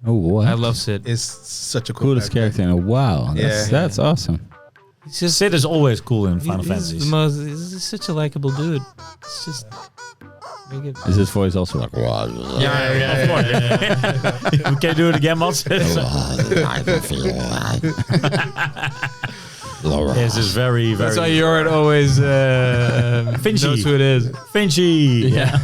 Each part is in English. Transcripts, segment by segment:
Oh, what? I love Sid. Is such a cool Coolest character in a while. That's awesome. It's just, Sid is always cool in Final Fantasy. He's such a likable dude. It's just. Is his voice also like? Of course. Can you do it again, Mats? Yes, it's very, very. That's why Jorrit always knows who it is. Finchy. Yeah.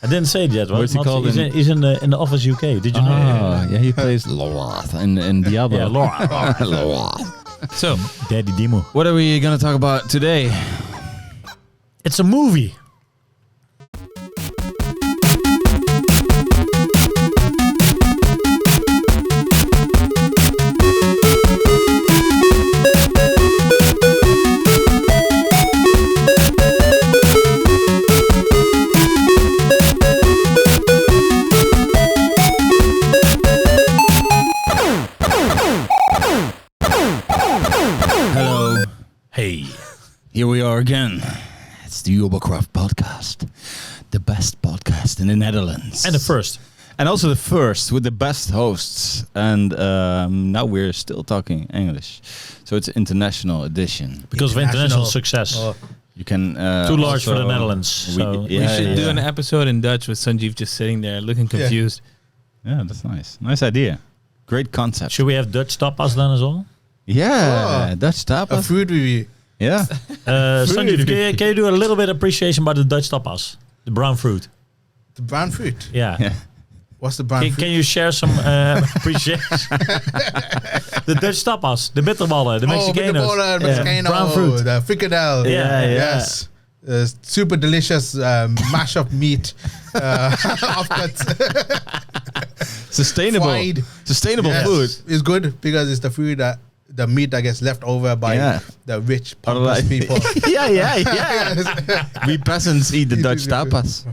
I didn't say it yet. What's he called? He's in the Office UK. Did you know? Oh, yeah, he plays Lorath in Diablo. Yeah, Laura. Lorath. So, Daddy Demo. What are we gonna talk about today? It's a movie. Hello. Hey. Here we are again. It's the UBERKRAFT podcast. The best podcast in the Netherlands. And the first. And also the first with the best hosts. And now we're still talking English. So it's an international edition. Because of international success. Oh. You can... Too large for the Netherlands. So. we should do an episode in Dutch with Sunjeev just sitting there looking confused. Yeah, that's nice. Nice idea. Great concept. Should we have Dutch tapas then as well? Yeah, Dutch A tapas. food review. Yeah. Sanjeev, can you do a little bit of appreciation about the Dutch tapas? The brown fruit. The brown fruit. Yeah. What's the brown fruit? Can you share some appreciation? The Dutch tapas, the bitterballen, the Mexicanos. Oh, Mexicano, brown fruit. the fricadelle. Yeah. Yes. Super delicious mash up meat. Offcuts. Sustainable. Fried. Sustainable Yes. food. It's good because it's the food that the meat that gets left over by the rich pompous people. yeah. We peasants eat the Dutch tapas.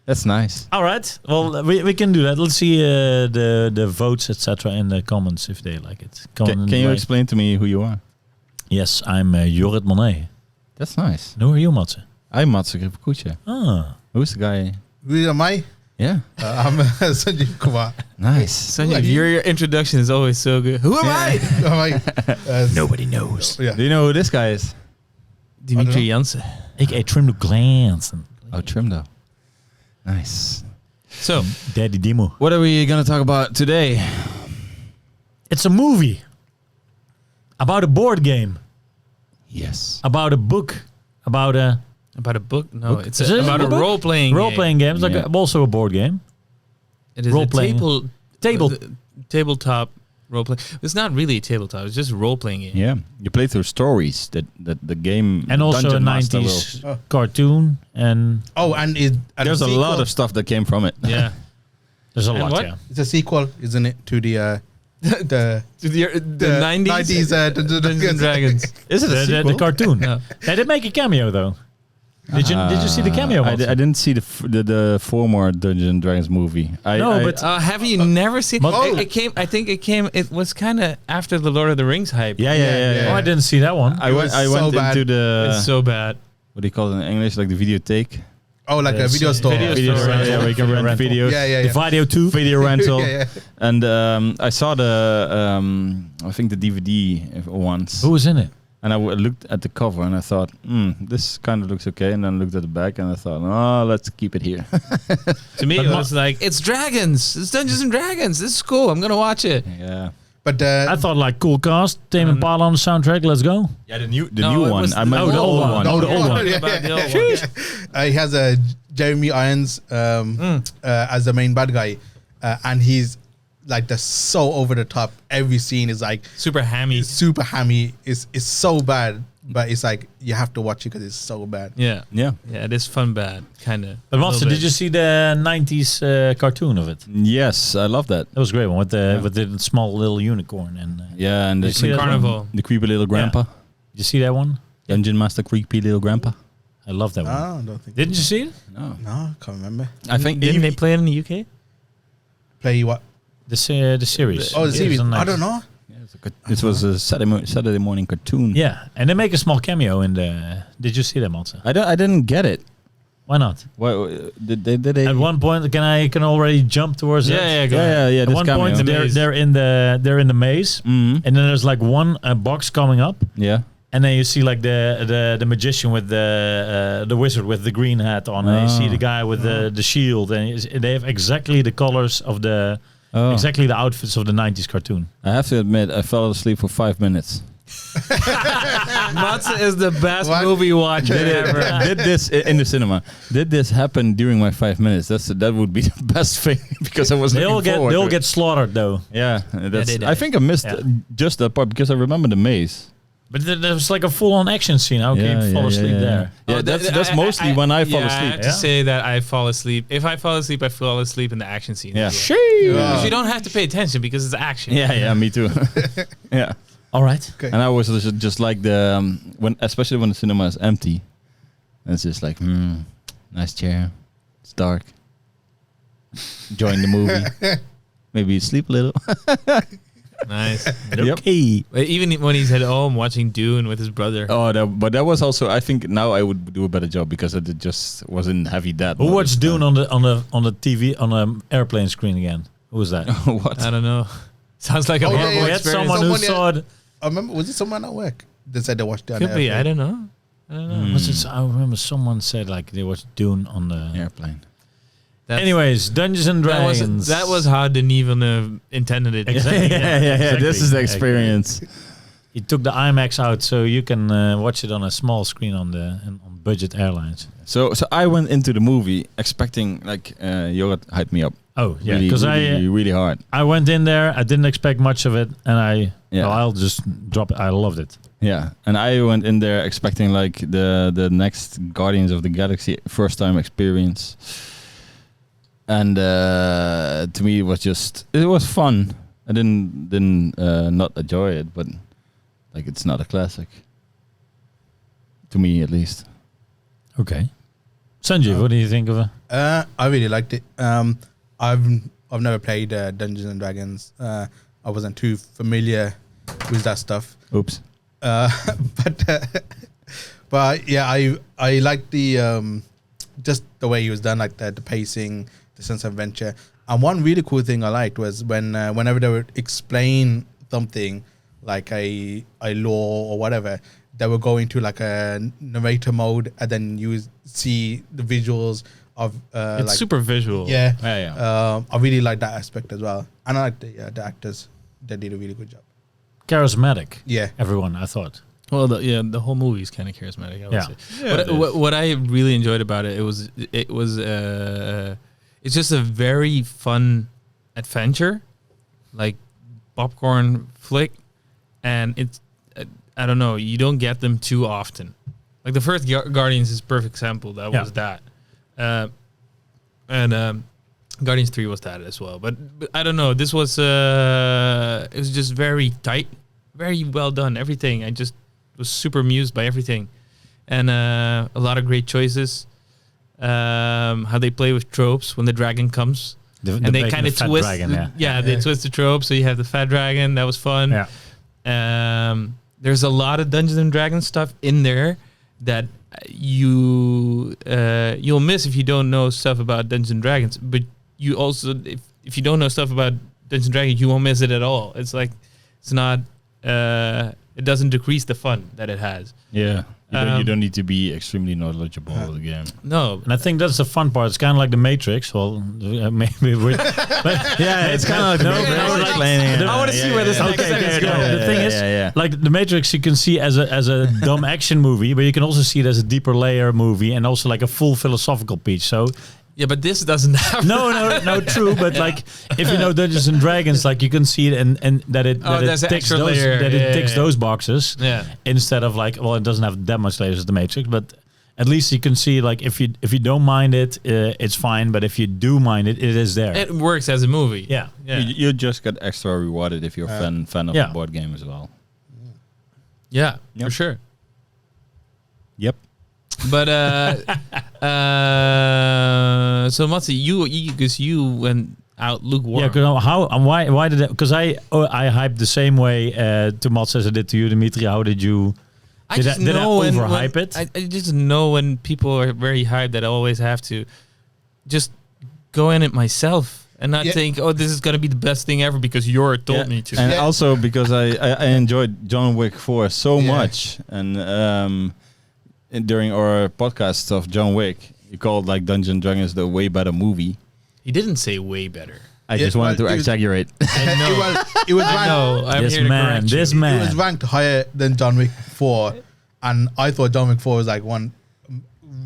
That's nice. All right. Well, we can do that. Let's see the votes, etc. in the comments if they like it. Can you explain to me who you are? Yes, I'm Jorrit Monet. That's nice. And who are you, Madse? I'm Madse Kripkoetje. Ah. Who's the guy? Who am I? Yeah. I'm Sunjeev Kumar. Nice. Sunjeev, your introduction is always so good. Who am I? Who am I? Nobody knows. Yeah. Do you know who this guy is? Dimitri Jansen. A.k.a. Trim the Glance. Oh, Trimdo. Nice. So, Daddy Demo. What are we going to talk about today? It's a movie. About a board game. Yes. About a book. About a book? No, book? it's Is it about a book? role-playing role-playing game. It's like also a board game. It is Role-playing. tabletop role-playing. It's not really a tabletop. It's just a role-playing game. Yeah. You play through stories that the game... And also Dungeon a Master 90s will- cartoon. And and There's a lot of stuff that came from it. Yeah. there's a And lot, what? yeah. It's a sequel, isn't it, to the 90s Dungeons and Dragons. Is it a The sequel? cartoon. No. They did make a cameo, though. Did you see the cameo? I Madse? didn't see the former Dungeons and Dragons movie. But Have you never seen? But- It came. I think it came. It was kind of after the Lord of the Rings hype. yeah. Oh, I didn't see that one. I went was so bad. into the It's so bad. what do you call it in English, like the videotheque. Oh, like a video store. Video store. Yeah, where you can rent Rental. videos. Yeah. The Video 2. Video rental. Yeah. And I saw I think the DVD once. Who was in it? And I looked at the cover and I thought, this kind of looks okay. And then looked at the back and I thought, oh, let's keep it here. To me, it was like it's dragons. It's Dungeons and Dragons. This is cool. I'm gonna watch it. Yeah. But I thought like cool cast, Tame Impala on the soundtrack. Let's go. Yeah, the new No, it one. was I meant the the old old one. one. No, the old one. Yeah. About the old one. He has Jeremy Irons as the main bad guy, and he's like so over the top. Every scene is like Super hammy. super hammy. It's so bad, but it's like you have to watch it because it's so bad. Yeah. Yeah. Yeah, it is fun bad, kind of. But Madse, did you see the 90s cartoon of it? Yes, I love that. That was a great one with the small little unicorn and Yeah, and You see the that Carnival. the creepy little grandpa. Did you see that one? Dungeon Master creepy little grandpa. I love that one. I don't think. Didn't you see it? No. No, I can't remember. I think Didn't they play it in the UK? Play what? The series. Oh, the Yeah, series. it was I nice. don't know. This was a Saturday morning cartoon. Yeah, and they make a small cameo in the. Did you see that, Madse? I didn't get it. Why not? Did they? At one point, can I already jump towards it? Yeah, go ahead. Yeah. At This one cameo. point, they're in the maze, Mhm. and then there's like one box coming up, Yeah. and then you see like the magician with the wizard with the green hat on, and you see the guy with the shield, and they have exactly the colors of exactly the outfits of the 90s cartoon. I have to admit, I fell asleep for 5 minutes. Madse is the best What? movie watcher ever. Did this in the cinema? Did this happen during my 5 minutes? That would be the best thing because I was. They all looking forward to it. get slaughtered though. Yeah, they I think I missed just that part because I remember the maze. But there was like a full-on action scene. How can you fall asleep there? Yeah, that's mostly when I fall asleep. I have to say that I fall asleep. If I fall asleep, I fall asleep in the action scene. Yeah. as well. Because you don't have to pay attention because it's action. Yeah, me too. Yeah. All right. Okay. And I was just like especially when the cinema is empty, and it's just like, nice chair, it's dark, enjoying the movie, maybe you sleep a little. Nice. Yep. Okay. But even when he's at home watching Dune with his brother. But that was also, I think now I would do a better job because it just wasn't heavy that. Who watched Dune on the TV on an airplane screen again? Who was that? What? I don't know. Sounds like a Oh, yeah, horrible yeah. We had experience. someone who Someone, saw it. I remember, was it someone at work? They said they watched it on Could the be. I airplane. don't know. I don't know. Was it? I remember someone said like they watched Dune on the. Airplane. That's- Anyways, Dungeons and Dragons. That was how Denis intended it. Exactly. yeah. Exactly. This is the experience. He took the IMAX out so you can watch it on a small screen on budget airlines. So I went into the movie expecting like Jorrit hyped me up. Oh yeah, really, because really hard. I went in there. I didn't expect much of it, and I'll just drop it. I loved it. Yeah, and I went in there expecting like the next Guardians of the Galaxy first time experience. And to me, it was fun. I didn't not enjoy it, but like it's not a classic. To me, at least. Okay, Sunjeev, what do you think of it? I really liked it. I've never played Dungeons and Dragons. I wasn't too familiar with that stuff. Oops. But yeah, I liked the just the way it was done, like the pacing, the sense of adventure. And one really cool thing I liked was whenever they would explain something like a law or whatever, they would go into like a narrator mode, and then you see the visuals of It's like super visual. yeah. Yeah. I really like that aspect as well, and I like the actors. They did a really good job. Charismatic. Yeah. Everyone, I thought. Well, the whole movie is kind of charismatic. I would Yeah. say. What I really enjoyed about it was it's just a very fun adventure, like popcorn flick, and it's I don't know, you don't get them too often. Like the first Guardians is a perfect example. That was that, and Guardians 3 was that as well. But I don't know. This was it was just very tight, very well done. Everything. I just was super amused by everything, and a lot of great choices. How they play with tropes when the dragon comes, and they kind of twist. Dragon, they twist the trope. So you have the fat dragon. That was fun. Yeah. There's a lot of Dungeons and Dragons stuff in there that you'll miss if you don't know stuff about Dungeons and Dragons. But you also, if you don't know stuff about Dungeons and Dragons, you won't miss it at all. It's like it's not. It doesn't decrease the fun that it has. Yeah. You don't need to be extremely knowledgeable of the game. No, And I think that's the fun part. It's kind of like the Matrix. Well, maybe we're... But Yeah, it's kind of like I wanna see where this next second's going. The thing is, yeah. like the Matrix, you can see as a dumb action movie, but you can also see it as a deeper layer movie and also like a full philosophical piece. So yeah, but this doesn't have. no, true. But like if you know Dungeons and Dragons, like you can see it and that it there's an ticks extra those layer. it ticks those boxes. Yeah. Instead of like, well, it doesn't have that much layers as the Matrix, but at least you can see like if you don't mind it, it's fine. But if you do mind it, it is there. It works as a movie. Yeah. You just get extra rewarded if you're a fan of the board game as well. Yeah, Yep. for sure. Yep. But so Madse, you went out lukewarm. Yeah, because why did it? Because I hyped the same way to Madse as I did to you, Dimitri. How did you I just know when overhype it? I just know when people are very hyped that I always have to just go in it myself and not think, oh, this is gonna be the best thing ever because Jorrit told me to. And also because I enjoyed John Wick 4 so much, and during our podcast of John Wick, you called like Dungeons and Dragons the way better movie. He didn't say way better. I just wanted to exaggerate. I know. It was I know. I'm This here to man, correct you. this It man. was ranked higher than John Wick 4, and I thought John Wick 4 was like one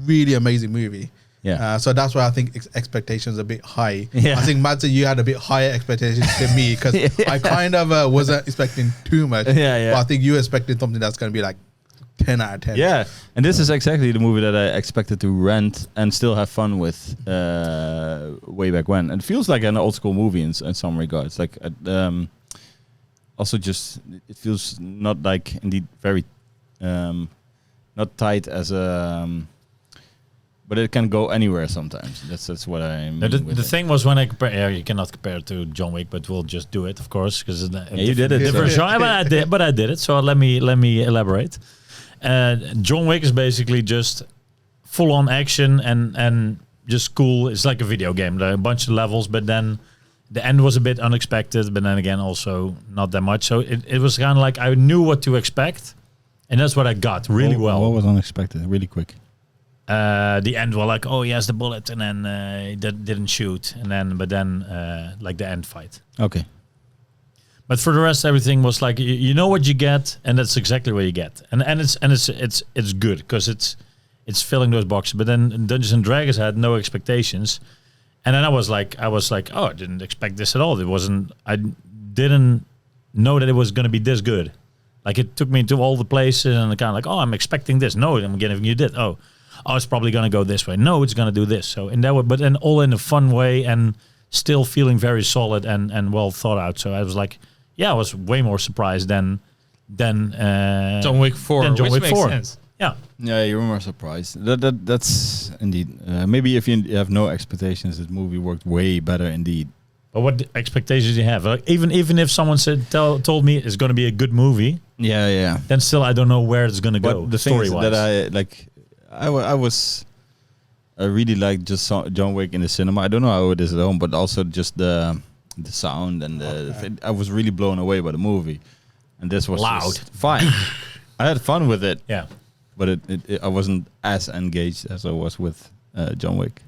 really amazing movie. Yeah. So that's why I think expectations are a bit high. Yeah. I think Madse, you had a bit higher expectations than me because I kind of wasn't expecting too much. Yeah. But I think you expected something that's going to be like 10 out of 10. Yeah, and this is exactly the movie that I expected to rent and still have fun with way back when. And it feels like an old school movie in some regards. Like, also just it feels not like indeed very not tight as a. But it can go anywhere sometimes. That's what I mean. The thing was when I compare, you cannot compare it to John Wick, but we'll just do it, of course, because you did it. Different So. genre, but I did it. So let me elaborate. John Wick is basically just full on action and just cool. It's like a video game. There are a bunch of levels, but then the end was a bit unexpected. But then again, also not that much. So it was kind of like I knew what to expect, and that's what I got really well. What was unexpected? Really quick. The end was like, oh, he has the bullet, and then he didn't shoot, and then like the end fight. Okay. But for the rest, everything was like you know what you get, and that's exactly what you get, and it's good because it's filling those boxes. But then Dungeons and Dragons had no expectations, and then I was like, oh, I didn't expect this at all. I didn't know that it was going to be this good. Like it took me to all the places, and kind of like, oh, I'm expecting this. No, I'm giving you this. Oh, it's probably going to go this way. No, it's going to do this. So in that way, but then all in a fun way and still feeling very solid and well thought out. So I was like, I was way more surprised than John Wick 4, than John which Wick makes 4. sense. Yeah. Yeah, you were more surprised. That's indeed. Maybe if you have no expectations, this movie worked way better indeed. But what expectations do you have? Like, even if someone told me it's going to be a good movie, Yeah. then still I don't know where it's going to go. The thing is story-wise. that I like. I really like just John Wick in the cinema. I don't know how it is at home, but also just the sound and I was really blown away by the movie, and this was loud. just fine. I had fun with it. Yeah, but I wasn't as engaged as I was with John Wick.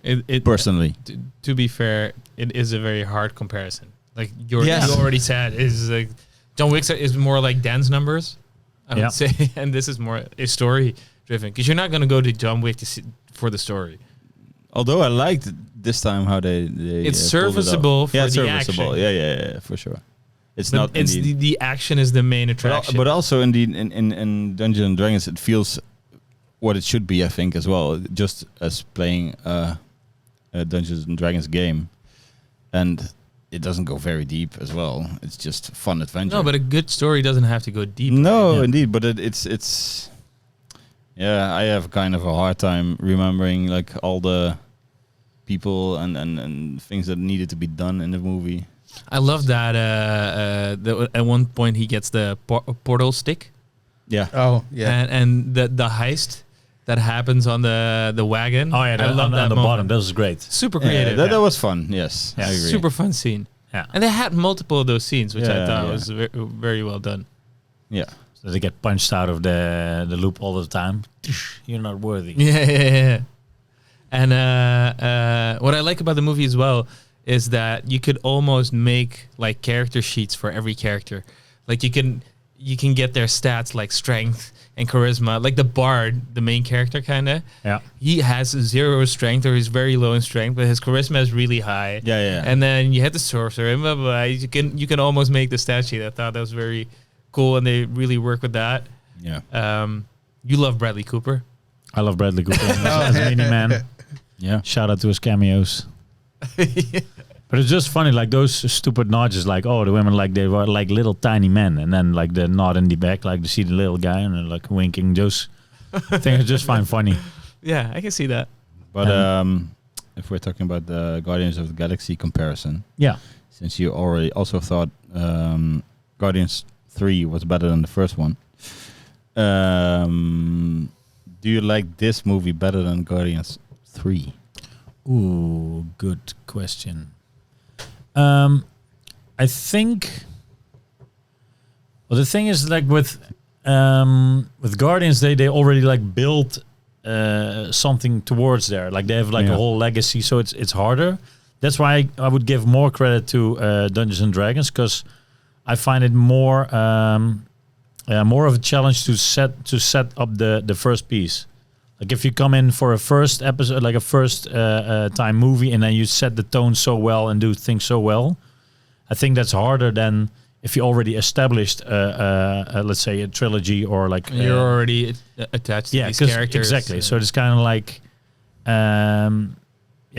It personally, to be fair, it is a very hard comparison. Like you Yes. already said, is like John Wick is more like dance numbers, I would say, and this is more a story driven because you're not going to go to John Wick to see for the story. Although I liked this time how they it's pulled it serviceable off. for the serviceable. action. Yeah, for sure. It's But not. it's indeed. the action is the main attraction. But also indeed in Dungeons and Dragons, it feels what it should be. I think as well, just as playing a Dungeons and Dragons game, and it doesn't go very deep as well. It's just fun adventure. No, but a good story doesn't have to go deep. No, Yeah. indeed, but it's. Yeah, I have kind of a hard time remembering like all the people and things that needed to be done in the movie. I love that. At one point, he gets the portal stick, Yeah. Oh, yeah. and the heist that happens on the wagon. Oh yeah, I love that on the moment. bottom. That was great. Super Yeah, creative. that was fun. Yes, Yeah. I agree. Super fun scene. Yeah, And they had multiple of those scenes, which I Yeah, thought yeah. was very well done. Yeah. so they get punched out of the loop all the time. You're not worthy. Yeah. And what I like about the movie as well is that you could almost make like character sheets for every character. Like you can get their stats like strength and charisma. Like the bard, the main character kind of. Yeah. He has 0 strength or he's very low in strength, but his charisma is really high. Yeah. And then you had the sorcerer and blah, blah, blah. You can almost make the stat sheet. I thought that was very cool and they really work with that. Yeah. You love Bradley Cooper. I love Bradley Cooper as a mini man. Yeah. Shout out to his cameos. But it's just funny, like those stupid nods, like, oh, the women, like they were like little tiny men, and then like the nod in the back, like to see the little guy and they're like winking. Those things I just find funny. Yeah, I can see that. But if we're talking about the Guardians of the Galaxy comparison, Yeah, since you already also thought Guardians 3 was better than the first one, Do you like this movie better than Guardians 3? Ooh, good question. I think. Well, the thing is, like with Guardians, they already like built something towards there. Like they have like a whole legacy, so it's harder. That's why I would give more credit to Dungeons and Dragons, because I find it more of a challenge to set up the first piece. Like if you come in for a first episode, like a first time movie, and then you set the tone so well and do things so well, I think that's harder than if you already established, let's say, a trilogy or like you're already attached to these characters. Exactly. So it's kind of like,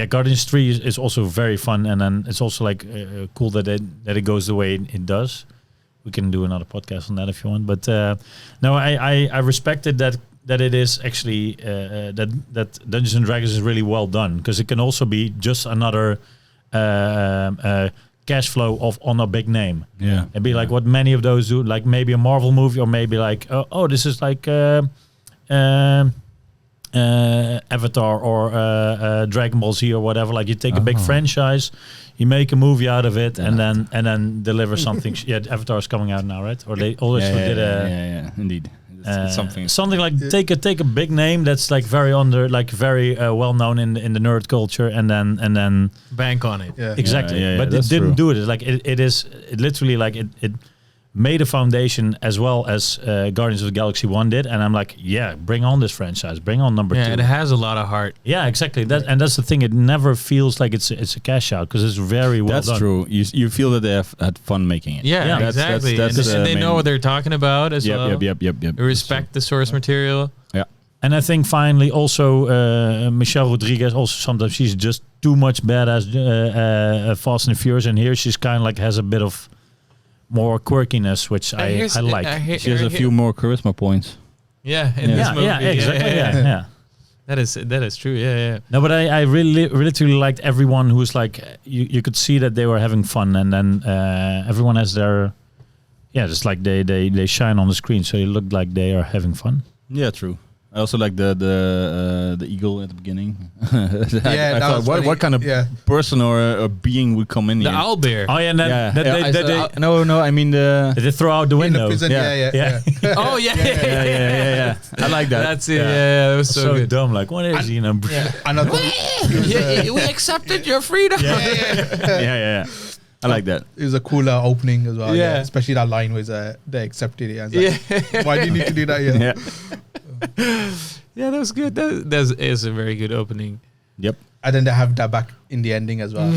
Guardians 3 is also very fun, and then it's also like cool that it goes the way it does. We can do another podcast on that if you want. But no, I respected that it is actually that Dungeons and Dragons is really well done, because it can also be just another cash flow on a big name. Yeah. It'd be like what many of those do, like maybe a Marvel movie, or maybe like, this is like Avatar or Dragon Ball Z or whatever. Like you take a big franchise, you make a movie out of it, and then deliver something. Avatar is coming out now, right? Or they also did indeed. It's something like take a big name that's like very very well known in the nerd culture, and then bank on it. Yeah. Exactly. But it didn't do it. It's like it literally like it made a foundation as well as Guardians of the Galaxy 1 did, and I'm like, bring on this franchise, bring on number 2. Yeah, it has a lot of heart. Yeah, exactly. That's the thing. It never feels like it's a cash out, because it's very well done. That's true. You feel that they have had fun making it. Yeah, exactly. That's and they know what they're talking about as well. Yep. They respect the source material. Yeah. And I think finally also Michelle Rodriguez, also sometimes she's just too much badass Fast and Furious, and here she's kind of like has a bit of more quirkiness, which I like. She has a few more charisma points. Yeah, in this movie. Yeah, exactly. Yeah. That is true. Yeah. No, but I really liked everyone who's like, you could see that they were having fun, and then everyone has their, just like they shine on the screen, so it looked like they are having fun. Yeah, true. I also like the eagle at the beginning. I thought, what kind of person or being would come in the here? The owlbear. Oh yeah, and no, I mean they throw out the window. In the prison, yeah. Oh yeah. I like that. That's it. Yeah, that was so good. Dumb. Like, what is he? Another. We accepted your freedom. Yeah. I like that. It was a cooler opening as well. Yeah. Especially that line was they accepted it. Like, why do you need to do that? Yeah, that was good. That is a very good opening. Yep. And then they have that back in the ending as well.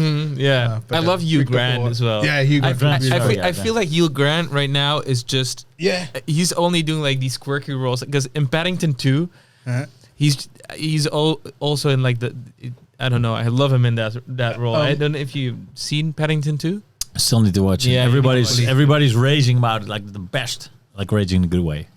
I love Hugh Grant as well. Yeah, Hugh Grant. I feel like Hugh Grant right now is just he's only doing like these quirky roles, because in Paddington 2, he's also in like the. I don't know. I love him in that role. I don't know if you've seen Paddington 2. Still need to watch it. Yeah, everybody's raging about it, like the best, like raging in a good way.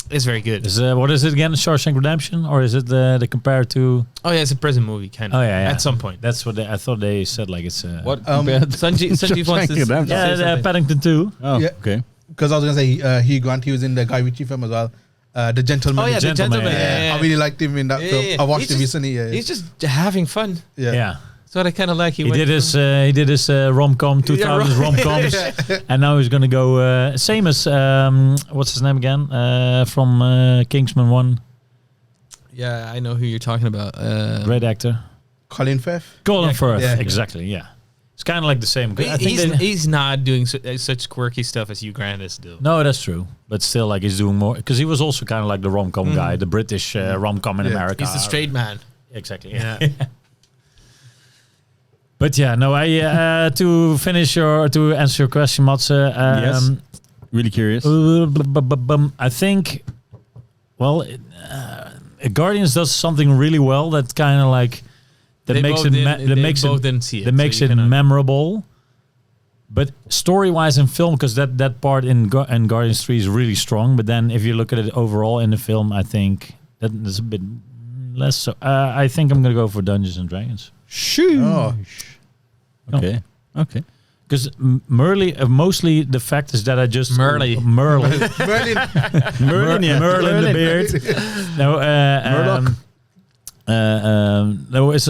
It's very good. What is it again? Shawshank Redemption, or is it the compared to? Oh yeah, it's a prison movie kind of. Oh yeah. At some point. That's what I thought they said. Like it's what Sanjeev wants to say Paddington 2. Oh, yeah. Okay. Because I was gonna say Hugh Grant. He was in the Guy Ritchie film as well. The Gentleman. Oh yeah, The Gentleman. Yeah. I really liked him in that film. I watched it recently. He's just having fun. Yeah. So I kind of like he did his rom-com 2000s rom-coms, and now he's gonna go same as what's his name again from Kingsman 1. Yeah, I know who you're talking about. Great actor. Colin Firth. Colin Firth, exactly. Yeah, it's kind of like the same. He's not doing such quirky stuff as Hugh Grant is doing. No, that's true, but still, like he's doing more, because he was also kind of like the rom-com guy, the British rom-com in America. He's the straight man. Exactly. Yeah. But I to answer your question, Madse. Yes. Really curious. I think, Guardians does something really well that kind of like makes it memorable. But story-wise in film, because that part in Guardians 3 is really strong. But then if you look at it overall in the film, I think that is a bit less. So I think I'm gonna go for Dungeons and Dragons. Okay. Because mostly the fact is that I just Merlin Merlin. Merlin the beard. No,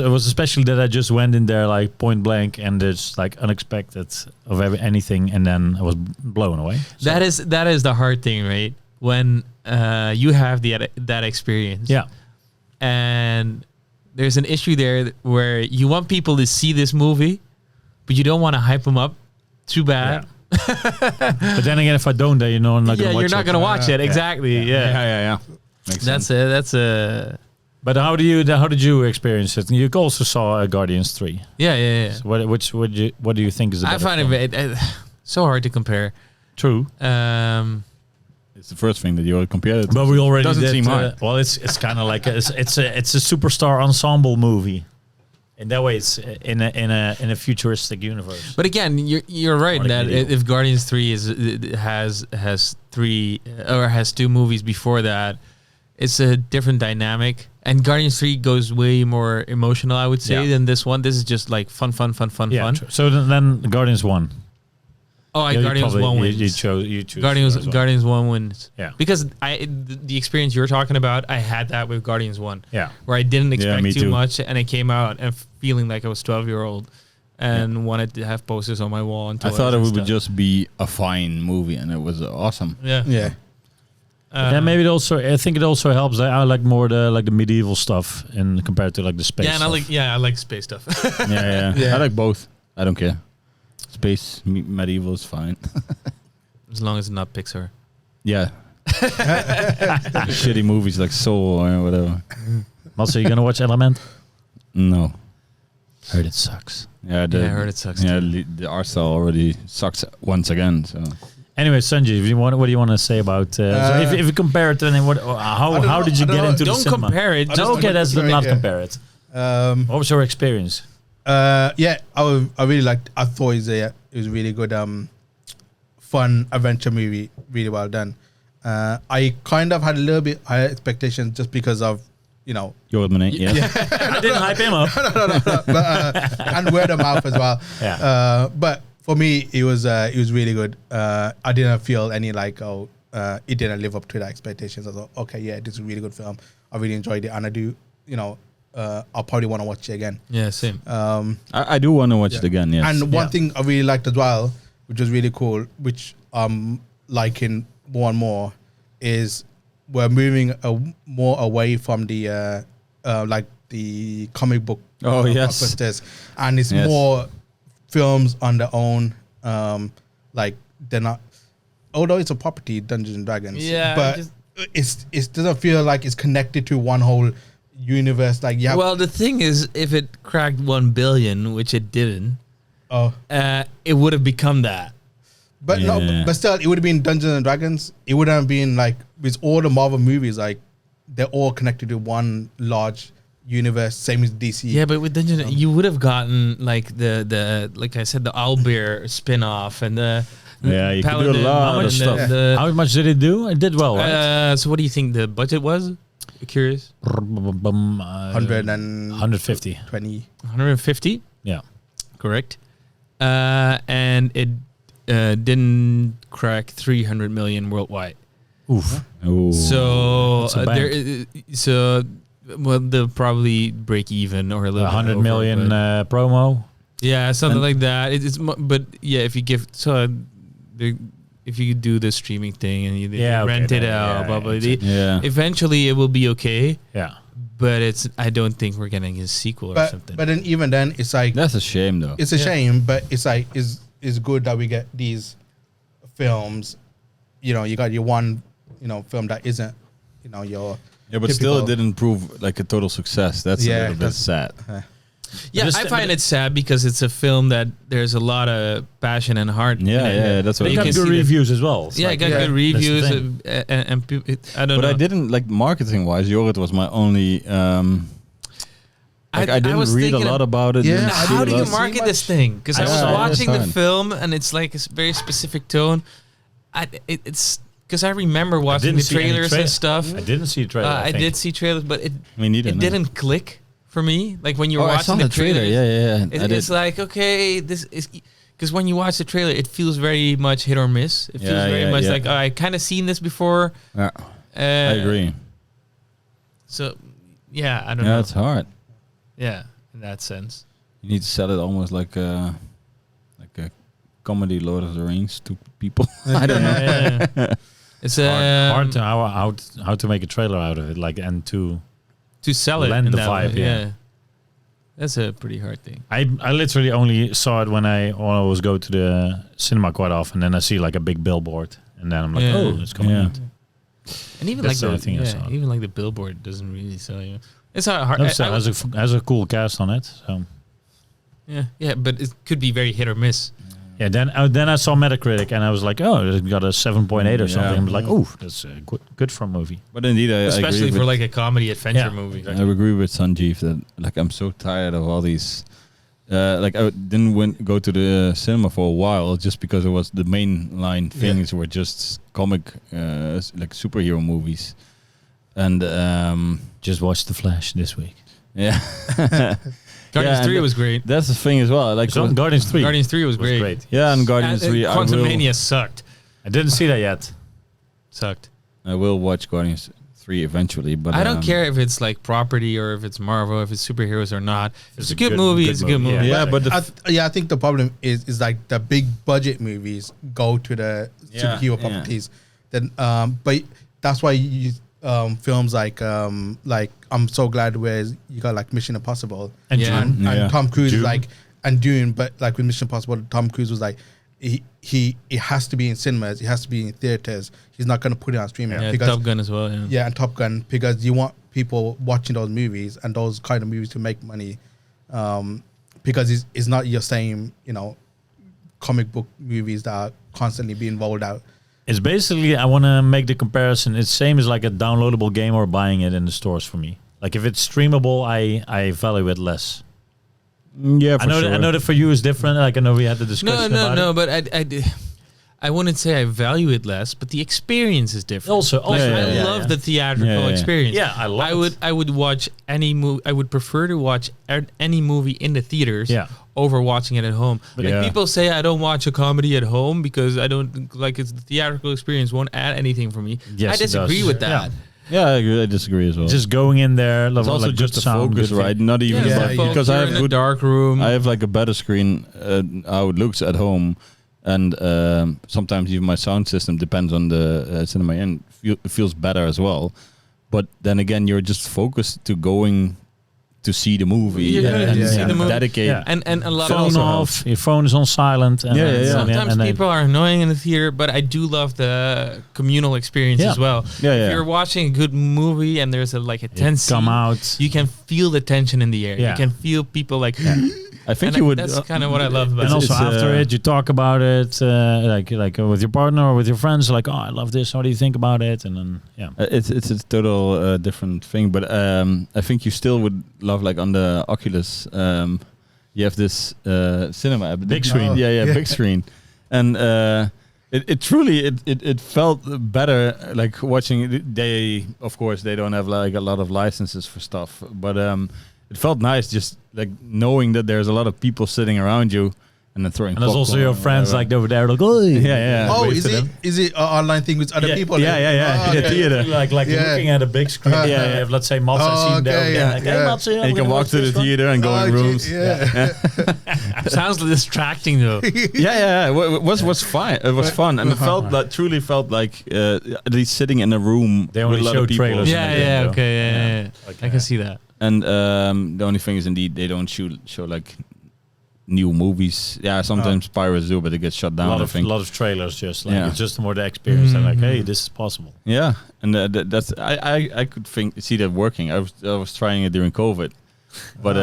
it was especially that I just went in there like point blank and it's like unexpected of anything, and then I was blown away. So. That is the hard thing, right? When you have that experience, yeah, and there's an issue there where you want people to see this movie, but you don't want to hype them up too bad. Yeah. But then again, if I don't, then I'm not gonna watch it. You're not gonna watch it. Exactly. Yeah. Makes sense. That's a. But how did you experience it? You also saw Guardians 3. Yeah. So what do you think is the I find it so hard to compare. True. It's the first thing that you would compare it to. But we already doesn't did, seem hard. Well, it's kind of like it's a superstar ensemble movie. In that way, it's in a futuristic universe. But again, you're right that if Guardians 3 has 2 movies before that, it's a different dynamic. And Guardians 3 goes way more emotional, I would say, than this one. This is just like fun. True. So then Guardians 1. Oh, Guardians 1 wins. You choose Guardians 1 wins. Yeah. Because the experience you're talking about, I had that with Guardians 1. Yeah. Where I didn't expect me too too. much, and I came out and feeling like I was 12-year-old and wanted to have posters on my wall. And I thought it toys and would stuff. just be a fine movie, and it was awesome. Yeah. Yeah. Then maybe I think it also helps that I like more the medieval stuff in compared to like the space. Yeah, and stuff. I like space stuff. Yeah. I like both. I don't care. Space, medieval is fine. As long as it's not Pixar. Yeah. Shitty movies like Soul or whatever. Also, you gonna watch Element? No. Heard it sucks. Yeah, I heard it sucks. Yeah, too. the art style already sucks once again. So Anyway, Sunjeev, what do you want to say about? So if you compare it, then how did you get into the Don't cinema? compare it. No, okay, let's not compare it. What was your experience? Yeah, I really liked. I thought it was a really good, fun adventure movie. Really well done. I kind of had a little bit higher expectations just because of Jorrit, yeah. I didn't hype him up. no. But, and word of mouth as well. Yeah. But for me, it was really good. I didn't feel any it didn't live up to the expectations. I thought, okay, yeah, this is a really good film. I really enjoyed it, and I do, I'll probably want to watch it again. Yeah, same. I do want to watch it again. Yes. And one thing I really liked as well, which was really cool, which I'm liking more and more, is we're moving more away from the the comic book. Oh, yes. blockbusters, and it's more films on their own. They're not, although it's a property, Dungeons and Dragons. Yeah, but it doesn't feel like it's connected to one whole universe. Well, the thing is, if it cracked 1 billion, which it didn't, it would have become that. But but still, it would have been Dungeons and Dragons. It would have been with all the Marvel movies, they're all connected to one large universe, same as DC. Yeah, but with Dungeons, you would have gotten the like I said, the Owlbear spin-off and the you could do a Paladin lot of stuff. How much did it do? It did well, right? So what do you think the budget was? Curious. 150. 150? Yeah. Correct. And it didn't crack 300 million worldwide. Oof. Ooh. So they'll probably break even or a little 100 bit over, million promo. Yeah, something like that. But yeah, if you if you do the streaming thing and you rent it out, eventually it will be okay. Yeah. But I don't think we're getting a sequel or something. But then even then, it's that's a shame though. It's a shame, but it's it's good that we get these films. You got your one, film that isn't, your. Yeah, but still, it didn't prove like a total success. That's a little bit sad. Yeah, I find it sad because it's a film that there's a lot of passion and heart. Yeah, that's what it got good reviews as well. It got good reviews, and I don't know. But I didn't marketing wise. Jorrit was my only. I didn't read a lot about it. Yeah, how do you market this thing? Because I was watching the hard. film and it's like a very specific tone. It's because I remember watching the trailers and stuff. I didn't see a trailer. I did see trailers, but it didn't click for me. Like when you're watching the trailer, Yeah. it's like, okay, this is because when you watch the trailer, it feels very much hit or miss. It feels very much like I kind of seen this before. Yeah, I agree. So, I don't know. Yeah, it's hard. Yeah, in that sense. You need to sell it almost like a comedy Lord of the Rings to people. I don't know. Yeah. It's hard to how to make a trailer out of it, like, and to sell it. Lend in the that vibe, way, yeah. That's a pretty hard thing. I literally only saw it when I always go to the cinema quite often, and I see like a big billboard, and then I'm like, oh, it's coming out. And even That's like the thing I saw. even like the billboard doesn't really sell you. It's hard. No, has a cool cast on it. So yeah, but it could be very hit or miss. yeah, then I saw Metacritic, and I was like, oh, it got a 7.8 or something. I'm like, oh, that's good for a movie. But indeed, I Especially agree for like a comedy adventure movie. I agree with Sunjeev that like I'm so tired of all these. Like I didn't go to the cinema for a while just because it was the mainline things were just comic like superhero movies, and just watched The Flash this week. Yeah. Guardians 3 was great. That's the thing as well. Like Guardians 3. Guardians 3 was great. Yeah, and Guardians 3. Quantum Mania sucked. I didn't see that yet. Sucked. I will watch Guardians 3 eventually, but I don't care if it's like property or if it's Marvel, if it's superheroes or not. If it's a good movie, it's a good movie. Yeah, but I think the problem is like the big budget movies go to the superhero properties. Then, but that's why you films like I'm so glad where you got like Mission Impossible and Tom Cruise Dune. like and Dune, but like with Mission Impossible, Tom Cruise was like it has to be in cinemas, it has to be in theaters. He's not going to put it on streaming. Yeah, because, Top Gun as well. Yeah, and Top Gun, because you want people watching those movies and those kind of movies to make money, because it's not your same comic book movies that are constantly being rolled out. It's basically, I want to make the comparison. It's same as like a downloadable game or buying it in the stores for me. Like if it's streamable, I value it less. Yeah, for sure. I know that for you is different. Like I know we had the discussion about it. But I wouldn't say I value it less, but the experience is different. Also, I love the theatrical experience. Yeah, I would watch any movie. I would prefer to watch any movie in the theaters over watching it at home. But like people say I don't watch a comedy at home because I don't like it's the theatrical experience won't add anything for me. Yes, I disagree with that. Yeah, I disagree as well. Just going in there, it's also just the focus, right? Not even because I have a dark room. I have like a better screen how it looks at home, and sometimes even my sound system depends on the cinema, and it feels better as well. But then again, you're just focused to going to see the movie and dedicate. Yeah. And a lot phone of off, your phone is on silent. And sometimes people are annoying in the theater, but I do love the communal experience as well. If you're watching a good movie and there's a tense scene, you can feel the tension in the air. You can feel people like. I think you would. That's kind of what I love about it. And also after it, you talk about it, like with your partner or with your friends. Like, oh, I love this. What do you think about it? And then, it's a total different thing. But I think you still would love like on the Oculus. You have this cinema app, big screen. Big screen, and it truly felt better like watching. They of course they don't have like a lot of licenses for stuff, but it felt nice just like knowing that there's a lot of people sitting around you and then throwing. And there's also your friends like over there, like oh Oh, is it an online thing with other people? Yeah. In the theater, like looking at a big screen. If, let's say Madse, I see him there. Like, hey, Madse, and you can walk to the theater and go in rooms. Sounds distracting though. It was fine. It was fun, and it truly felt like at least sitting in a room. They only with a lot show of people. trailers. Okay. I can see that. And the only thing is, indeed, they don't show like new movies. Yeah, sometimes pirates do, but it gets shut down. A lot of trailers, just like it's just more the experience. And like, hey, this is possible. Yeah, and that's I could see that working. I was trying it during COVID, but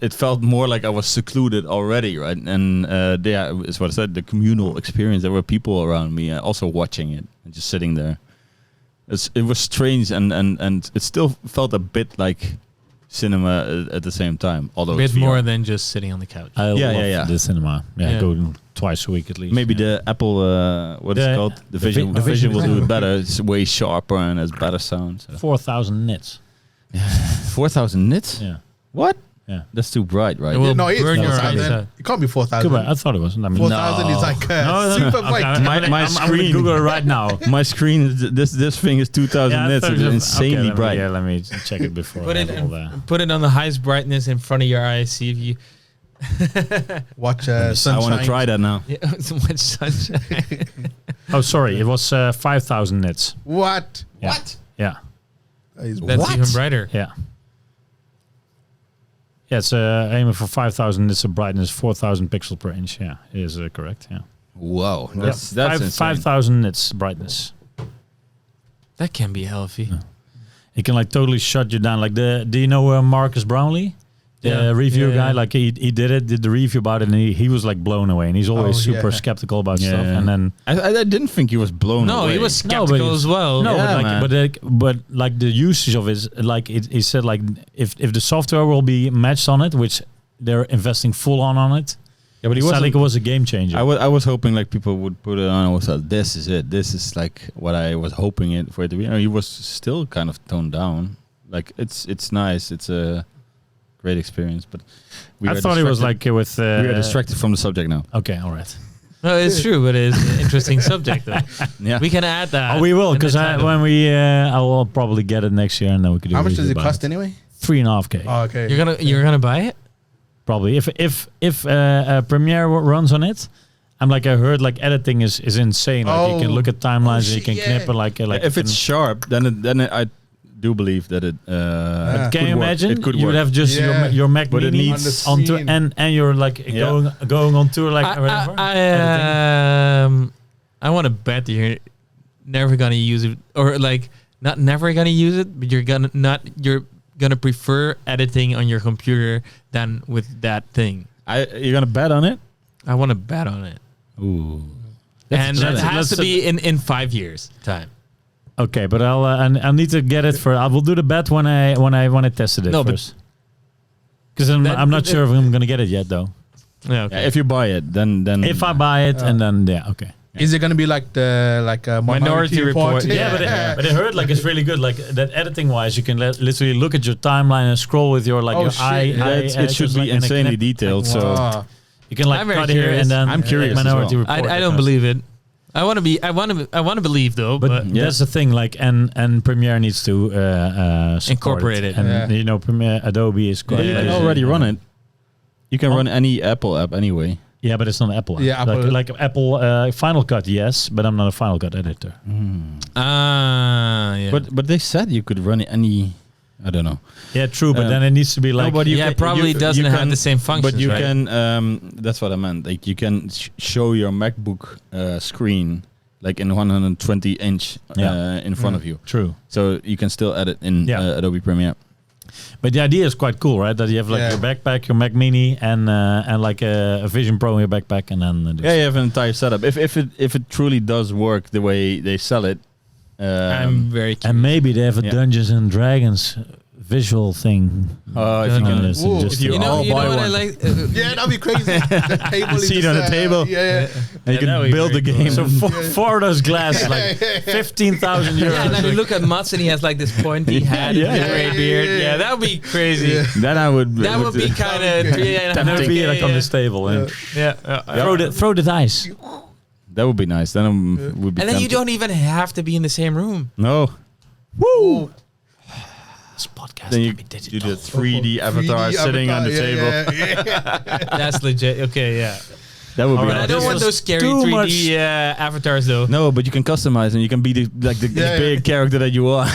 it felt more like I was secluded already, right? And it's what I said, the communal experience. There were people around me also watching it and just sitting there. It was strange, and it still felt a bit like cinema at the same time. Although a bit more than just sitting on the couch. I love the cinema. Go twice a week at least. Maybe the Apple, what is it called? The Vision. The Vision will do it better. It's way sharper and has better sound. So. 4,000 nits. 4,000 nits? Yeah. What? Yeah. That's too bright, right? It will No, it's burn your eyes 4,000. out. It can't be 4,000. I thought it was. I mean, 4,000 is like super bright. My I'm screen- gonna Google it right now. My screen, this thing is 2,000 nits. It's insanely bright. Yeah, let me check it before. Put it on the highest brightness in front of your eyes. See if you Watch I Sunshine. want to try that now. so much sunshine. Oh, sorry. It was 5,000 nits. What? Yeah. What? Yeah. That is That's what? even brighter. Yeah. Yeah, it's aiming for 5,000 nits of brightness, 4,000 pixels per inch. Yeah, it is correct. Yeah. Wow, Yeah. that's insane. 5,000 nits brightness. That can be healthy. Yeah. It can like totally shut you down. Like do you know Marcus Brownlee? The Yeah. review Yeah, guy, yeah. like he did the review about it, and he was like blown away, and he's always super yeah. skeptical about Yeah, stuff. yeah. And then I didn't think he was blown No, away. he was No, but skeptical he- as well. no, Yeah, man. but like the usage of it, is, like he said, like if the software will be matched on it, which they're investing full on it, Yeah, but he it sounded like wasn't. it was a game changer. I was hoping like people would put it on. I was like, this is it. This is like what I was hoping it for it to be. He was still kind of toned down. Like it's nice. It's a great experience. But I thought it was like with. we are distracted from the subject now. Okay, all right. No, it's true, but it's an interesting subject. Though. Yeah. We can add that. Oh, we will in the because title. when we, I will probably get it next year, and then we could do. How a much does review it about cost anyway? 3.5K. Oh, okay. you're gonna buy it. Probably if Premiere runs on it. I'm like I heard like editing is insane. Like you can Oh. look at timelines and you shit, can yeah. knip it like if it's sharp, then I do believe that it. Yeah. Can you imagine? It could you would work. have just Yeah. your Mac But it Mini needs- on tour, scene. and you're like Yeah. going on tour like whatever. I want to bet that you're never gonna use it, or like not never gonna use it, but you're gonna prefer editing on your computer than with that thing. You're gonna bet on it? I want to bet on it, Ooh. and that that's- has to that's- be in 5 years time. Okay, but I'll need to get it for. I will do the bet when I tested it No, but- first. Because I'm not sure if I'm gonna get it yet though. Yeah, okay. Yeah, if you buy it, then If I buy it and then okay. Is it going to be like a Minority Report? Yeah, but I heard like it's really good. Like that editing wise, you can literally look at your timeline and scroll with your like Oh, your shit. eye. Yeah, eye it should just be like in a insanely knip. detailed. So Wow. You can like I'm very cut here curious. and then I'm curious as Minority well. Report. I don't believe it. I want to believe though, But but Yeah. that's the thing. Like and Premiere needs to support Incorporate it. and Yeah. you know Premiere Adobe is but quite you can lazy. already run it. You can Oh. run any Apple app anyway. Yeah, but it's not Apple. Yeah, Apple- like Apple Final Cut, yes, but I'm not a Final Cut editor. yeah. But they said you could run any. I don't know. Yeah, true, but then it needs to be like. but you yeah, can- it probably you doesn't have can- the same functions. But you right? can. That's what I meant. Like you can show your MacBook screen like in 120 inch in front of you. True. So you can still edit in Yeah. Adobe Premiere. But the idea is quite cool, right? That you have like Yeah. your backpack, your Mac Mini, and like a Vision Pro in your backpack, and then Yeah, you have an entire setup. If it truly does work the way they sell it, I'm very curious. and maybe they have a Yeah. Dungeons and Dragons visual thing. if you can, It's Ooh. just if you you know buy what I one. like? Yeah, that'd be crazy. The table is Seat just, on the table. Yeah. and you that would can be build the very cool. game. So for those glasses, like 15,000 euros. Yeah, and then you look at Madse and he has like this pointy hat Yeah, and a yeah, gray yeah, beard. yeah, Yeah, yeah. that would be crazy. Yeah. Then I would. That would be kind of And it would be like on this table, and throw the dice. That would be nice. Then it would be. And then you tempting. don't even have to be in the same room. No. Woo! This podcast Then you can be do digital. the 3D avatar 3D sitting on the avatar, table. Yeah. That's legit. Okay, yeah. That would be. Alright, But I nice. don't this want was those scary too 3D avatars though. No, but you can customize and you can be the Yeah, big character that you are.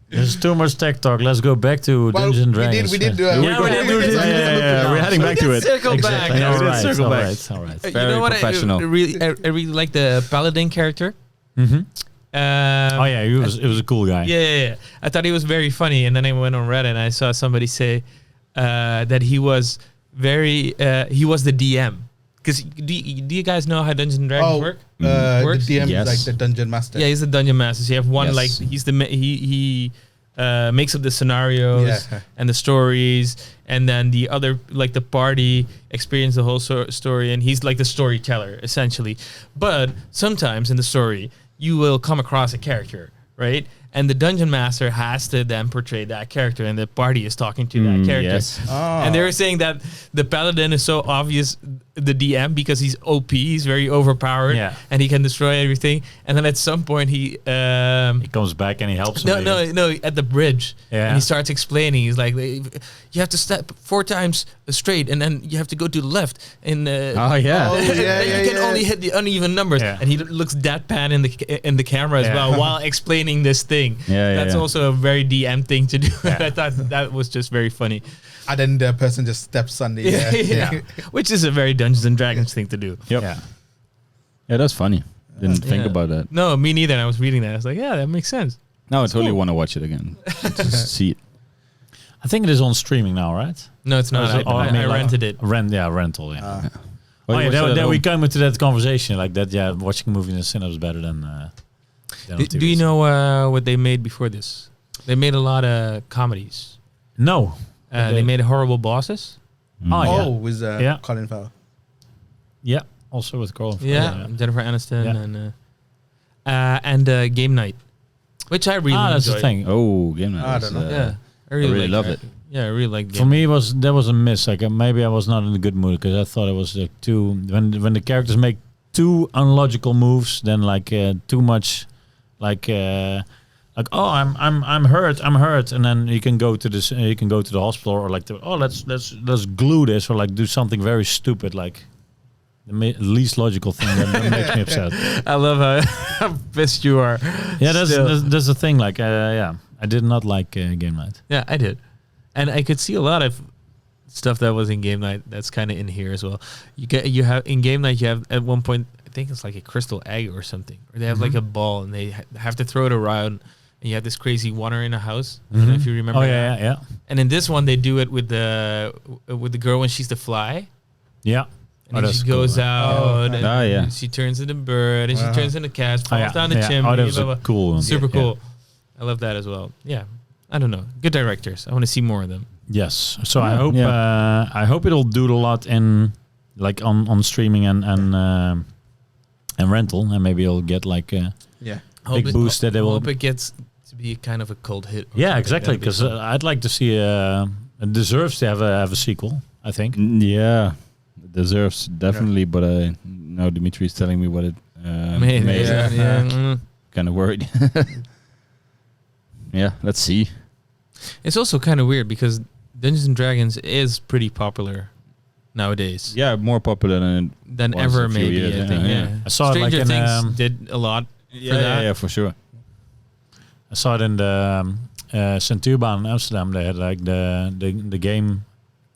There's too much tech talk. Let's go back to Well, Dungeons and Dragons. we did do Yeah, a- we did do Yeah, this. Yeah, we're heading back to it. Circle back. Exactly. Yeah, we All did right, circle all back. right, all right. You Very know what? professional. I really like the paladin character. Mm-hmm. Um, Oh yeah, it was a cool guy. Yeah. I thought he was very funny, and then I went on Reddit and I saw somebody say that he was he was the DM. Because do you guys know how Dungeons and Dragons work? The Works? DM Yes. is like the dungeon master. Yeah, he's the dungeon master. So you have one Yes. like he's the he makes up the scenarios Yeah. and the stories, and then the other like the party experience the whole story, and he's like the storyteller essentially. But sometimes in the story you will come across a character, right? and the dungeon master has to then portray that character, and the party is talking to that character. Yes. And they were saying that the paladin is so obvious, the DM, because he's OP, he's very overpowered, and he can destroy everything. And then at some point he comes back and he helps. No, at the bridge, and he starts explaining. He's like, you have to step 4 times straight, and then you have to go to the left. And you can only hit the uneven numbers. Yeah. And he looks deadpan in the camera as well while explaining this thing. That's also a very DM thing to do. I thought that was just very funny. And then the person just steps on the which is a very Dungeons and Dragons thing to do. Yep. Yeah, that's funny. Didn't think about that. No, me neither. I was reading that. I was like, yeah, that makes sense. Now I totally want to watch it again. Just see it. I think it is on streaming now, right? No, it's not. I rented it. Rental. Yeah. We come into that conversation like that. Yeah, watching a movie in the cinema is better than. Do you know what they made before this? They made a lot of comedies. No. They made Horrible Bosses. With Colin Farrell. Yeah, also with Colin Farrell. Yeah, Jennifer Aniston and Game Night, which I really enjoyed. That's the thing. Oh, Game Night. I don't know. I really love it. Yeah, I really like. For me, there was a miss. Like maybe I was not in a good mood because I thought it was like too. When the characters make too unlogical moves, then like too much, like I'm hurt, and then you can go to this, you can go to the hospital, or like let's glue this, or like do something very stupid, like the least logical thing that makes me upset. I love how pissed you are. Yeah, that's the thing. Like I did not like Game Night. Yeah, I did, and I could see a lot of stuff that was in Game Night that's kind of in here as well. You have in Game Night, you have at one point, I think it's like a crystal egg or something, or they have like a ball and they have to throw it around. And you have this crazy water in a house. I don't know if you remember. Yeah. And in this one, they do it with the girl when she's the fly. Yeah. And then she goes out, and she turns into a bird, and she turns into a cat, falls down the chimney. Oh, that was cool one. Super cool. I love that as well. Yeah. I don't know. Good directors. I want to see more of them. Yes. So I hope it'll do a lot in like on streaming and rental, and maybe it'll get like big boost that they will. I hope it gets to be kind of a cult hit. Yeah, exactly. Because I'd like to see it deserves to have a sequel. I think. Yeah, it deserves definitely. But now Dimitri is telling me what it made. Kind of worried. Yeah, let's see. It's also kind of weird because Dungeons and Dragons is pretty popular nowadays. Yeah, more popular than ever, maybe. Years. I think. Yeah. I saw Stranger it like Things did a lot. Yeah, for sure. I saw it in the Centurbaan in Amsterdam. They had like the game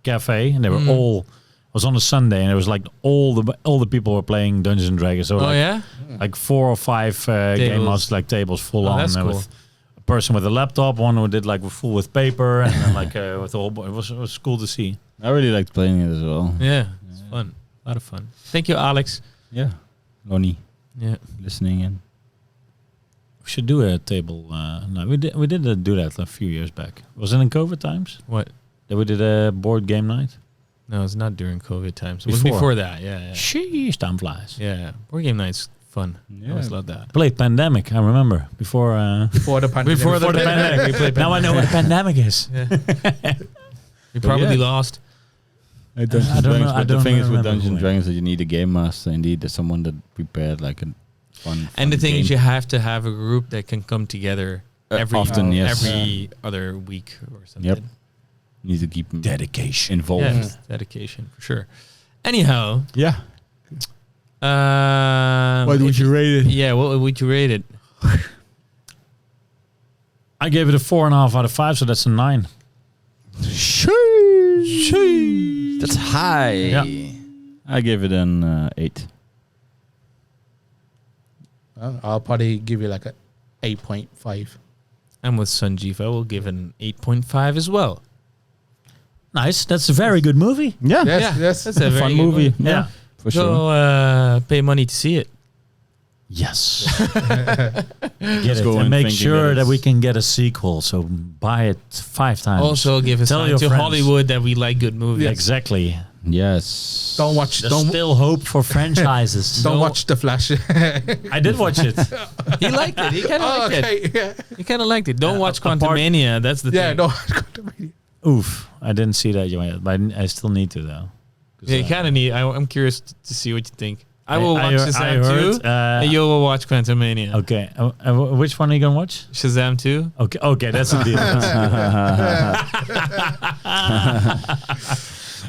cafe, and they were all. It was on a Sunday, and it was like all the people were playing Dungeons and Dragons. So like 4 or 5 game masters, like tables full on. That's cool. With a person with a laptop, one who did like full with paper, and then like with the whole. It was cool to see. I really liked playing it as well. Yeah, it's fun. A lot of fun. Thank you, Alex. Yeah, Lonnie. Yeah, listening in. We should do a table. No, we did do that a few years back. Was it in COVID times? What? That we did a board game night? No, it's not during COVID times. It was before that. Yeah. Sheesh, time flies. Yeah, board game night's fun. Yeah. I always love that. Played Pandemic. I remember before the pandemic. Before the pandemic, we played. Now I know what a pandemic is. Yeah. We probably lost. I don't know. But the thing is with Dungeons and Dragons that you need a game master. Indeed, there's someone that prepared like a fun. And the thing game. is, you have to have a group that can come together every other week or something. Yep. You need to keep dedication involved. Yeah, dedication for sure. Anyhow. Yeah. What would you rate it? Yeah, what would you rate it? I gave it a 4.5 out of 5, so that's a 9. That's high. Yeah. I gave it an 8. I'll probably give you like a 8.5. I'm with Sunjeev. I will give it an 8.5 as well. Nice. That's a very good movie. Yeah. Yes. That's a fun movie. Yeah. For sure. So pay money to see it. Yes. Get it and make sure that we can get a sequel. So buy it 5 times. Also give us Tell sign your to friends. Hollywood that we like good movies. Exactly. Yes. Don't watch. There's Don't still hope for franchises. don't watch The Flash. I did watch it. He liked it. He kind of liked it. Yeah. He kind of liked it. Don't watch apart- Quantumania. That's the Yeah. thing. Don't watch Quantumania. Oof, I didn't see that yet, but I still need to though. Yeah, you kind of need. I'm curious to see what you think. I will watch Shazam heard, 2, and you will watch Quantumania. Okay, which one are you gonna watch? Shazam 2. Okay, that's a deal.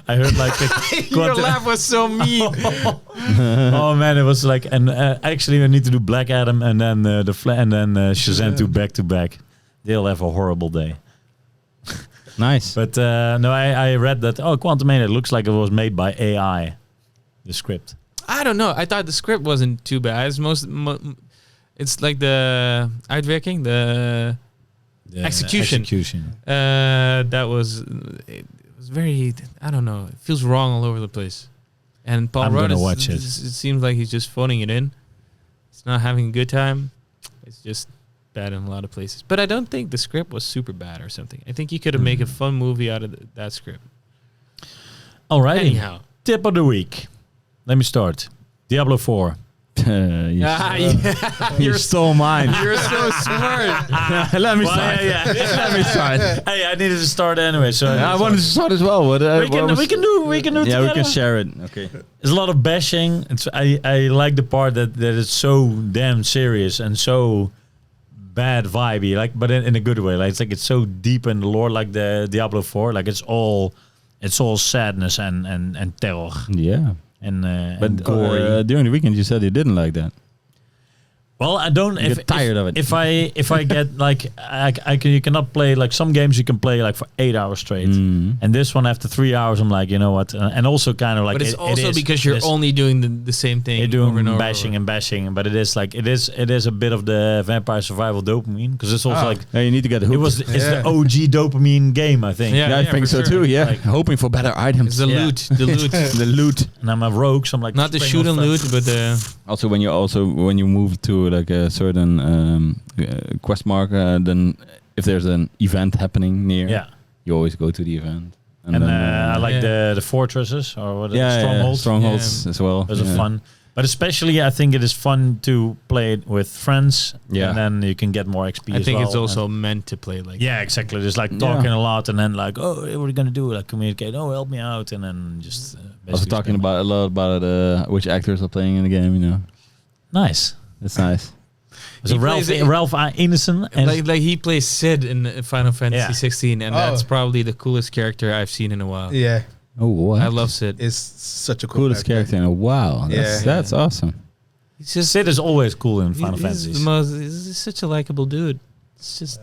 I heard like Your laugh was so mean. oh man, it was like, and actually, I need to do Black Adam and then Shazam 2 back to back. They'll have a horrible day. Nice. But no, I read that. Oh, Quantumania looks like it was made by AI. The script. I don't know. I thought the script wasn't too bad. It's it's like the uitwerking, the execution. That was it was very. I don't know. It feels wrong all over the place. And Paul I'm Rudd gonna watch it. It seems like he's just phoning it in. He's not having a good time. It's just bad in a lot of places. But I don't think the script was super bad or something. I think you could have made a fun movie out of that script. Alrighty. Anyhow. Tip of the week. Let me start. Diablo 4. You stole mine. You're so smart. Let me start. Let me start. Hey, I needed to start anyway, so I wanted to start as well. What, we can do yeah, together. we can share it. Okay. There's a lot of bashing. I like the part that it's so damn serious and so bad vibey, like, but in a good way. Like it's so deep in the lore, like the Diablo 4. Like it's all sadness and terror Yeah. and gory. During the weekend, you said you didn't like that. Well, I don't. You get tired of it. If I get like you cannot play like some games you can play like for 8 hours straight, and this one after 3 hours I'm like, you know what? And also kind of like. But it's also because you're only doing the same thing. You're doing over and over. bashing, but it is like it is a bit of the vampire survival dopamine because it's also like yeah, you need to get hooked. it's the OG dopamine game, I think. Yeah, I think so for too. sure. Yeah, Like, hoping for better items. It's the loot. The loot. The loot. And I'm a rogue, so I'm like Not the spraying shoot and on loot, stuff. but the. Also, when you move to like a certain quest mark, then if there's an event happening near, Yeah. you always go to the event. And then, I like Yeah. the fortresses or what strongholds, strongholds. as well. Those are fun. But especially, I think it is fun to play it with friends. Yeah. And then you can get more XP I as think well. it's also meant to play like. Yeah, exactly. Just like talking a lot and then like, oh, what are we going to do? Like communicate. Oh, help me out. And then just Also basically talking spend about a lot about which actors are playing in the game. You know, Nice. that's nice. So He Ralph plays it- Ralph Innocent. And Like he plays Sid in Final Fantasy 16, and that's Oh. probably the coolest character I've seen in a while. Yeah, Oh, what? I love Sid. it's such a cool coolest character in a while. Yeah. That's awesome. He's just Sid is always cool in Final he's Fantasy. the most. He's such a likable dude. It's just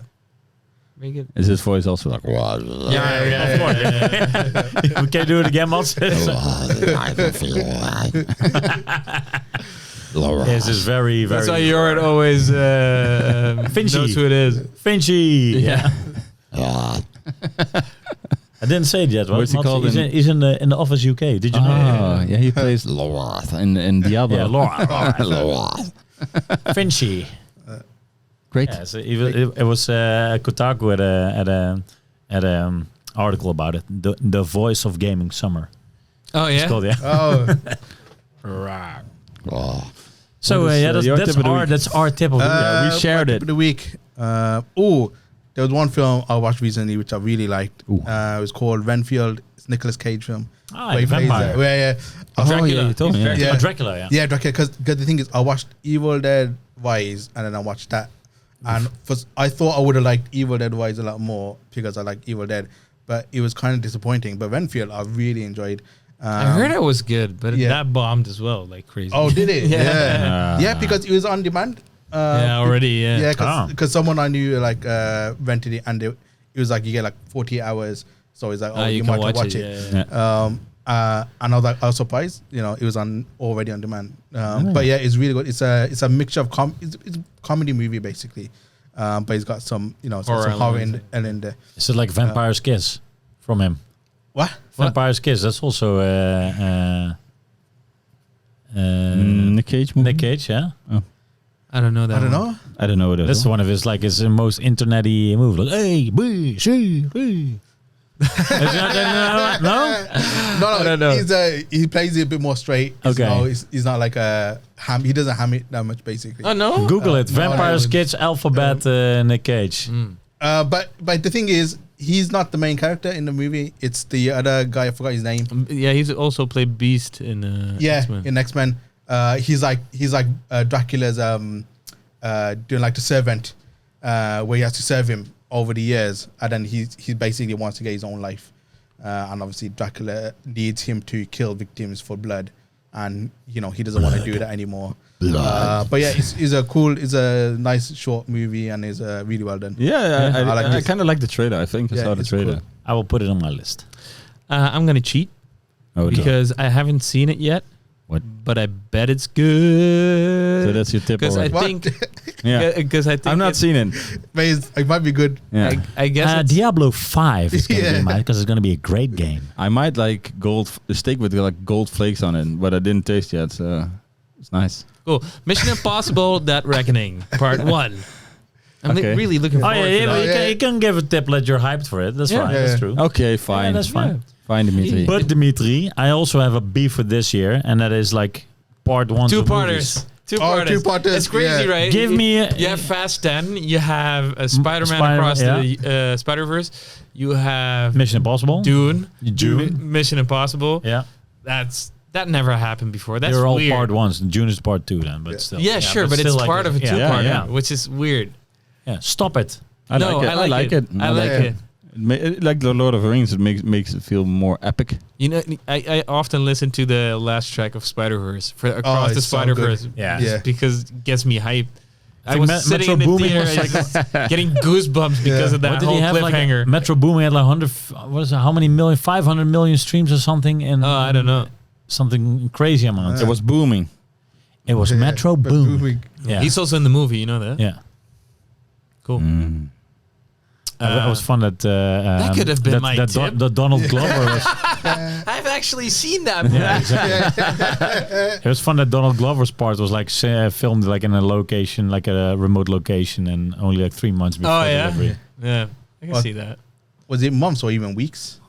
very good. Is his voice also like? Of course. We can do it again, Mats. Yes, it's very, very. That's why Jorrit always Finchy. knows who it is. Finchy. Yeah. I didn't say it yet. What's he called He's in the Office UK. Did you know? Oh, yeah, he plays Lorath in Diablo. Yeah, Laura. Lorath. Finchy. Great. Yeah, so it was Kotaku had a article about it. The voice of gaming summer. Oh It's yeah. called, yeah. Oh, So What is, yeah, your tip of the week? that's our tip of the week. we shared my it. tip of the week. There was one film I watched recently which I really liked. Ooh. It was called Renfield. It's a Nicolas Cage film. Ah, where he the plays, vampire. yeah. you told me. Yeah. Yeah. Oh, Dracula, yeah. Yeah, Dracula. Because the thing is, I watched Evil Dead Rise and then I watched that, and I thought I would have liked Evil Dead Rise a lot more because I like Evil Dead, but it was kind of disappointing. But Renfield, I really enjoyed. I heard it was good, but yeah. that bombed as well, like crazy. Oh, did it? Yeah. Yeah, because it was on demand. Yeah, already. Yeah. Yeah, because Ah. someone I knew like rented it, and it was like you get like 40 hours, so it's like you might watch it. Yeah. And I was like, I was surprised, it was already on demand. But yeah, it's really good. It's a mixture of it's a comedy movie basically, but it's got some some horror in there. Is it like Vampire's Kiss from him? What? Vampire's Kiss. That's also Nick Cage movie? Nick Cage, yeah. I don't know that. I don't one. know. I don't know what it That's is. one of his most internety move. Like, hey, boo, shoo, boo. No. He plays it a bit more straight. Okay. He's not like a ham. He doesn't ham it that much, basically. Oh no. Google it. Vampires Kids Alphabet Nick Cage. But the thing is, he's not the main character in the movie. It's the other guy. I forgot his name. Yeah, he's also played Beast in X-Men. In X-Men. He's like Dracula's doing like the servant, where he has to serve him over the years, and then he basically wants to get his own life, and obviously Dracula needs him to kill victims for blood, and he doesn't want to do that anymore. But yeah, it's a nice short movie, and it's really well done. Yeah, I kind of like the trailer. I think I saw the trailer. Cool. I will put it on my list. I'm gonna cheat because I haven't seen it yet. What? But I bet it's good. So that's your tip, Because I already. think. Yeah. Because I think I'm not seen it. But it might be good. Yeah. I guess Diablo 5 is going to be mine because it's going to be a great game. I might like steak with like gold flakes on it, but I didn't taste yet. So it's nice. cool. Mission Impossible: That Reckoning, Part 1. I'm really looking forward to that. You can give a tip that you're hyped for it. That's fine. Yeah. That's true. Okay, fine. Yeah, that's fine. Fine, Dimitri. But Dimitri, I also have a beef for this year, and that is like part 1. Two-parters. Two-parters. It's crazy, yeah. right? Give me. You have Fast 10. You have Spider-Man across the Spider-Verse. You have Mission Impossible. Dune. Dune. Mission Impossible. Yeah. That never happened before. That's They're all weird. part 1s. And Dune is part 2 then, but still. Yeah, sure, but it's still part of a two-parter, which is weird. Yeah, stop it. I like it. I like it. Like the Lord of the Rings, it makes it feel more epic. I often listen to the last track of Spider-Verse for Across the Spider-Verse. So yeah. Because it gets me hyped. I think was sitting in the Booming theater getting goosebumps because of that whole cliffhanger. Like Metro Booming had like 100. What is it? How many million? 500 million streams or something? And I don't know. Something crazy amount. It was booming. It was Metro Booming. Yeah. He's also in the movie. You know that? Yeah. Cool. It was fun that that could have been my tip. The Donald Glover was. I've actually seen that. Yeah, exactly. It was fun that Donald Glover's part was like filmed like in a location, like a remote location, and only like 3 months before delivery. Yeah, I can see that. Was it months or even weeks?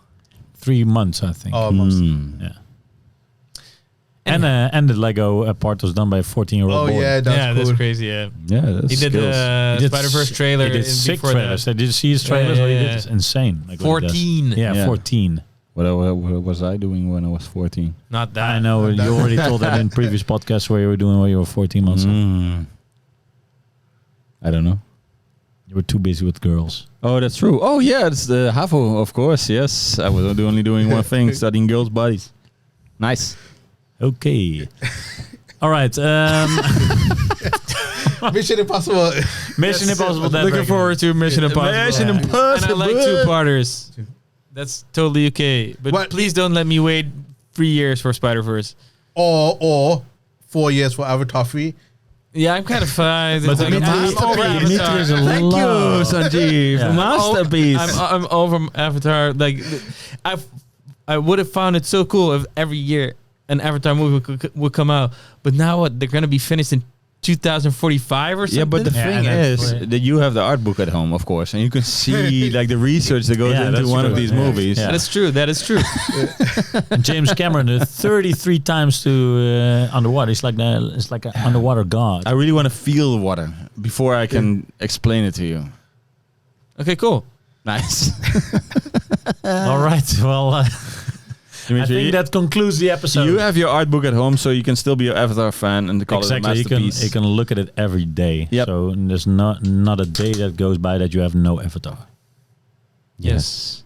3 months, I think. Oh, months. Yeah. And the Lego part was done by a 14-year-old boy. Oh yeah, that's crazy. Yeah, that's he did the Spider-Verse trailer. He did 6 trailers. Did you see his trailers? What he did is insane. Like 14. Yeah, 14. What was I doing when I was 14? Not that. I know. You already told that in previous podcasts where you were doing when you were 14 months old. I don't know. You were too busy with girls. Oh, that's true. Oh yeah, it's the HAVO, of course. Yes, I was only doing one thing, studying girls' bodies. Nice. Okay. All right. Mission Impossible. Mission Impossible. Looking forward to Mission Impossible. Mission Impossible. And I like 2-parters. That's totally okay. But please don't let me wait 3 years for Spider-Verse. Or 4 years for Avatar 3. Yeah, I'm kind of fine. But I'm over Avatar. Thank you, Sunjeev. Masterpiece. I'm over Avatar. Like, I would have found it so cool if every year an Avatar movie would come out. But now what? They're going to be finished in 2045 or something? Yeah, but the thing is that you have the art book at home, of course, and you can see like the research that goes into one of these movies. Yeah. That is true. James Cameron 33 times to underwater. It's like an underwater god. I really want to feel the water before I can explain it to you. Okay, cool. Nice. All right. Well, I think that concludes the episode. You have your art book at home, so you can still be an Avatar fan and call it a masterpiece. You can look at it every day. Yep. So there's not a day that goes by that you have no Avatar. Yes.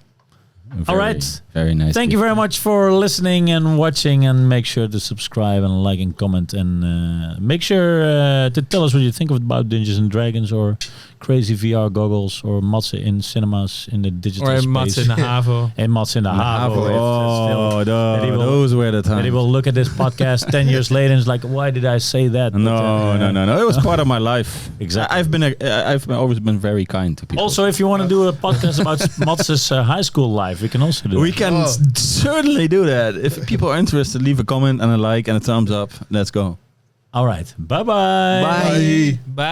All right. Very nice. Thank you very much for listening and watching, and make sure to subscribe and like and comment, and make sure to tell us what you think about Dungeons and Dragons or crazy VR goggles or Madse in cinemas in the digital space. Or Madse in the HAVO. And Madse in the HAVO. Those were the times. And he will look at this podcast 10 years later and is like, why did I say that? No. It was part of my life. Exactly. I've always been very kind to people. Also, if you want to do a podcast about Madse's high school life, we can also do We that. can certainly do that. If people are interested, leave a comment and a like and a thumbs up. Let's go. All right. Bye-bye. Bye. Bye.